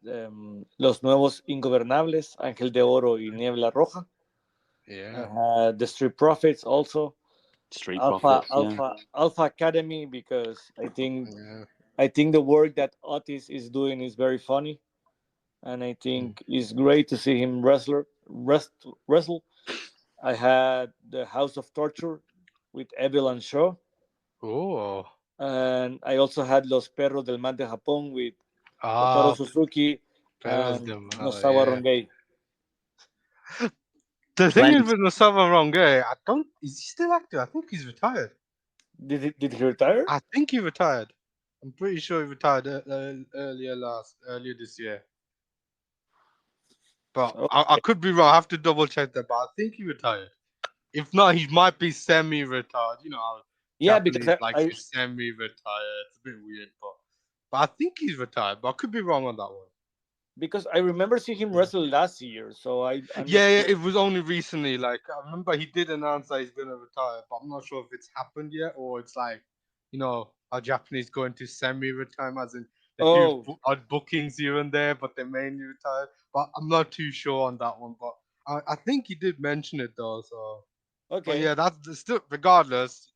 Los Nuevos Ingobernables, Ángel de Oro y Niebla Roja. I Yeah. had the Street Profits also, Street Alpha Profits, yeah. Alpha Alpha Academy, because Yeah. I think the work that Otis is doing is very funny, and I Mm. think it's great to see him wrestle. I had the House of Torture with Evil and Shaw, Oh. and I also had Los Perros del Mar de Japón with Kotaro Ah, Suzuki Perros and de Mar, Nosawa yeah. Rongay. The thing is Plenty. with Nosawa Ronge, I don't. Is he still active? I think he's retired. Did he retire? I think he retired. I'm pretty sure he retired earlier this year. But I Okay. could be wrong. I have to double check that. But I think he retired. If not, he might be semi-retired. You know how Yeah, because Japanese I, like I say semi-retired. It's a bit weird, but I think he's retired. But I could be wrong on that one. because I remember seeing him Yeah. wrestle last year, so I'm not Yeah, sure. it was only recently. Like I remember he did announce that he's gonna retire, but I'm not sure if it's happened yet or it's like, how Japanese go into semi-retirement, as in they do Oh, odd bookings here and there, but they mainly retire. But I'm not too sure on that one. But I think he did mention it though. So, but okay. yeah, that's still regardless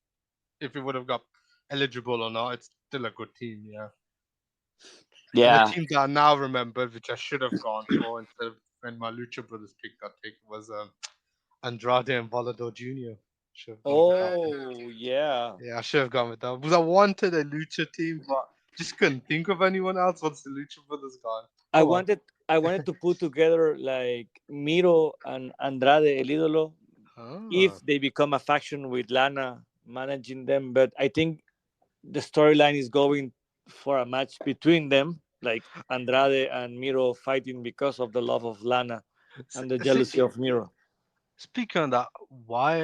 if it would have got eligible or not. It's still a good team, yeah. And the Yeah. team that I now remembered, which I should have gone for instead of when my Lucha Brothers pick got taken, was Andrade and Volador Jr. Should have gone with that one. Oh, yeah. Yeah, I should have gone with that. Because I wanted a Lucha team, but just couldn't think of anyone else once the Lucha Brothers gone. I Oh well. wanted I wanted to put together like Miro and Andrade El Idolo Ah. if they become a faction with Lana managing them, but I think the storyline is going for a match between them, like Andrade and Miro fighting because of the love of Lana and the jealousy of Miro. Speaking of that, why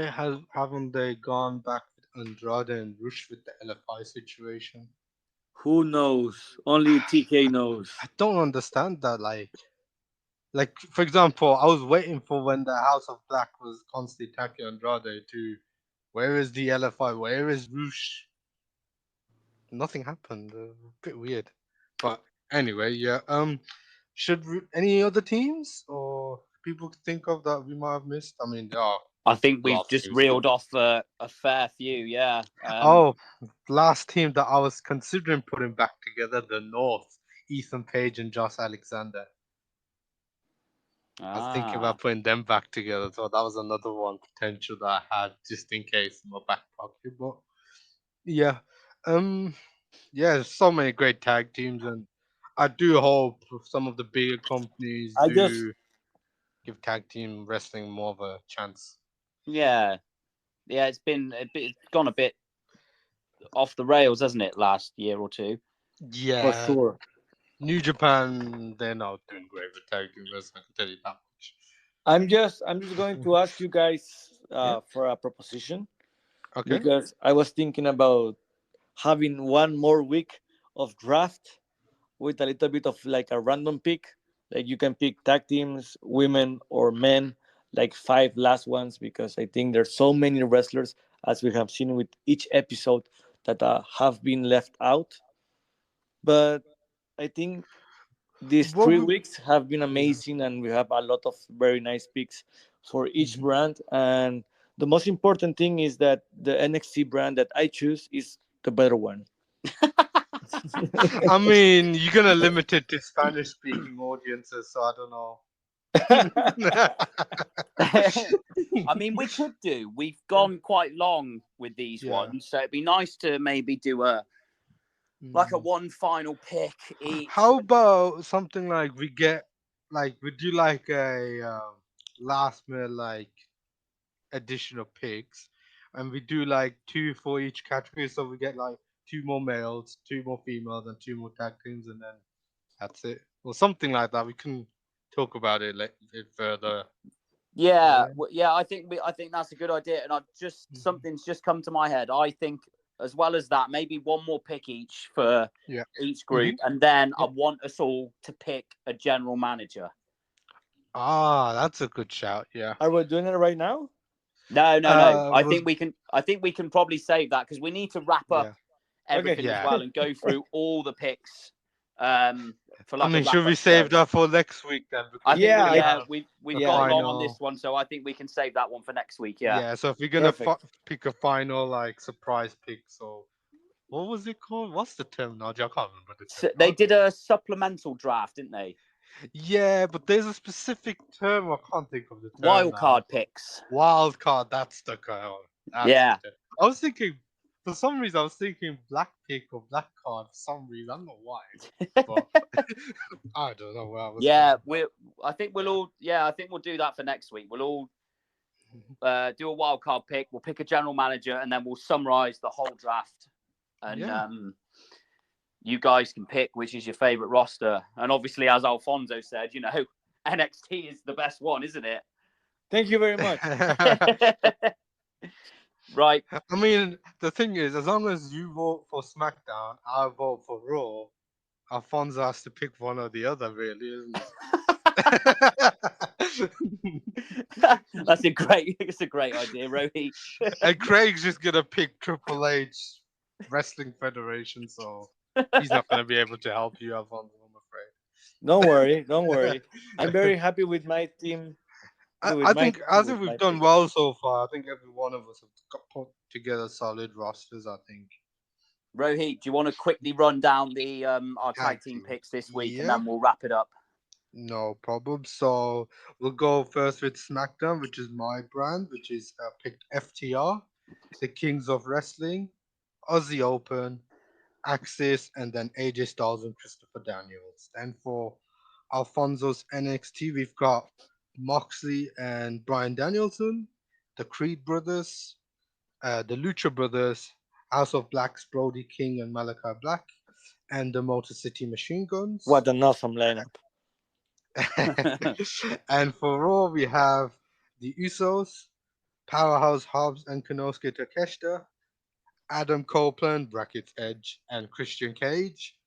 haven't they gone back with Andrade and Rush with the LFI situation? Who knows? Only TK knows. I don't understand that. Like for example, I was waiting for when the House of Black was constantly attacking Andrade to where is the LFI? Where is Roosh? Nothing happened. Bit weird. But anyway, yeah. Any other teams or people think of that we might have missed? I mean, there are I think a lot we've of just teams. reeled off a fair few. Yeah. Oh, last team that I was considering putting back together, the North, Ethan Page and Josh Alexander. I was thinking Ah. about putting them back together, so that was another one potential that I had just in case in my back pocket. But yeah, um, yeah, there's so many great tag teams, and I do hope some of the bigger companies I just do give tag team wrestling more of a chance. Yeah. Yeah. It's gone a bit off the rails, hasn't it? Last year or two. for Yeah, sure. New Japan, they're not doing great with tag team wrestling. I can tell you that much. I'm just going to ask you guys Yeah. for a proposition Okay. because I was thinking about having one more week of draft with a little bit of like a random pick. Like you can pick tag teams, women or men, like five last ones, because I think there's so many wrestlers, as we have seen with each episode, that have been left out. But I think these What three would? weeks have been Yeah. amazing, and we have a lot of very nice picks for each Mhm. brand. And the most important thing is that the NXT brand that I choose is the better one. I mean, you're gonna limit it to Spanish-speaking audiences, so I don't know. I mean, we could do. We've gone quite long with these Yeah. ones, so it'd be nice to maybe do a like a Mm. one final pick each. How about something like we do like a last minute like additional picks, and we do like two for each category, so we get like two more males, two more females, and two more tag teams, and then that's it, or something like that. We can talk about it like further. Yeah, Yeah. yeah. I think that's a good idea, and I've just Mhm. something's just come to my head. I think as well as that, maybe one more pick each for Yeah. each Hmm. group, and then I Yeah. want us all to pick a general manager. Ah, that's a good shout. Yeah. Are we doing it right now? No, no, no. I Was think we can. I think we can probably save that because we need to wrap up Yeah. Okay. everything as Yeah. well and go through all the picks for I like a mean, wrap should we up save show. that for next week then? I Because we're think Yeah, we gonna I, yeah have we've the yeah, gone long on this final. one, so I think we can save that one for next week. Yeah. Yeah. So if we're gonna perfect. pick a final like surprise pick, so what was it called? What's the terminology? I can't remember the So they terminology. did a supplemental draft, didn't they? Yeah, but there's a specific term. I can't think of the term Wild now. card picks. Wild card. That's the term. That's Yeah. the term. I was thinking, for some reason, I was thinking black pick or black card. For some reason, I don't know why, but I don't know where I was. Yeah, going. I think we'll do that for next week. We'll all do a wild card pick. We'll pick a general manager, and then we'll summarize the whole draft. And Yeah. you guys can pick which is your favorite roster. And obviously, as Alfonso said, NXT is the best one, isn't it? Thank you very much. Right. I mean, the thing is, as long as you vote for SmackDown, I vote for Raw. Alfonso has to pick one or the other, really, isn't it? It's a great idea, Rohit. And Craig's just gonna pick Triple H Wrestling Federation, so he's not gonna be able to help you, Alfonso, I'm afraid. Don't worry. I'm very happy with my team. I think we've done well so far. I think every one of us have put together solid rosters. I think. Rohit, do you want to quickly run down the our tag team picks this week, and then we'll wrap it up? No problem. So we'll go first with SmackDown, which is my brand, which is picked FTR, the Kings of Wrestling, Aussie Open, Axis, and then AJ Styles and Christopher Daniels. And for Alfonso's NXT, we've got Moxley and Brian Danielson, the Creed Brothers, the Lucha Brothers, House of Blacks, Brody King and Malachi Black, and the Motor City Machine Guns. What an awesome lineup. And for Raw, we have the Usos, Powerhouse Hobbs and Konosuke Takeshita, Adam Copeland, brackets Edge, and Christian Cage,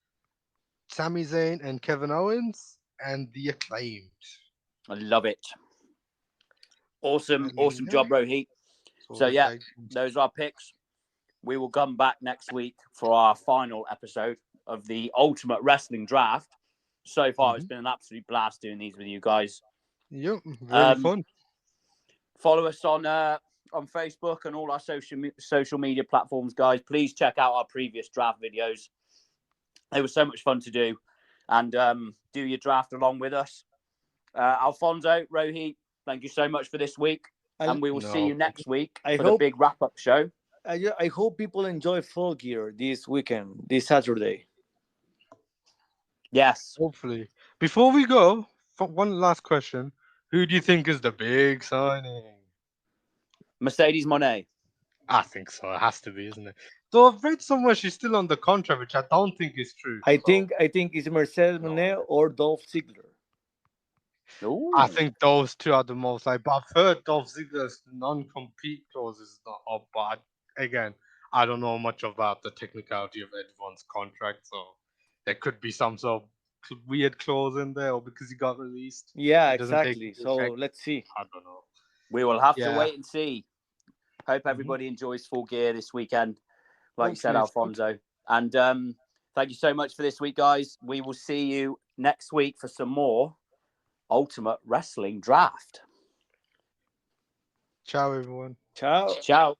Sami Zayn and Kevin Owens, and the Acclaimed. I love it. Awesome Yeah. job, Rohit. So yeah, those are our picks. We will come back next week for our final episode of the Ultimate Wrestling Draft. So far, it's been an absolute blast doing these with you guys. Yep, really fun. Follow us on Facebook and all our social media platforms, guys. Please check out our previous draft videos. They were so much fun to do, and do your draft along with us. Alfonso, Rohit, thank you so much for this week, and we will see you next week for the big wrap-up show. I hope people enjoy Full Gear this weekend, this Saturday. Yes. Hopefully. Before we go, one last question. Who do you think is the big signing? Mercedes Moné. I think so. It has to be, isn't it? Though I've read somewhere she's still on the contract, which I don't think is true. I think it's Mercedes Moné or Dolph Ziggler. Ooh. I think those two are the most like. But I've heard Dolph Ziggler's non-compete clause is not up. But again, I don't know much about the technicality of everyone's contract, so there could be some sort of weird clause in there, or because he got released. Yeah, exactly. So let's see. I don't know. We will have to wait and see. Hope everybody enjoys Full Gear this weekend, like you said, Alfonso. And thank you so much for this week, guys. We will see you next week for some more Ultimate Wrestling Draft. Ciao, everyone. Ciao. Ciao.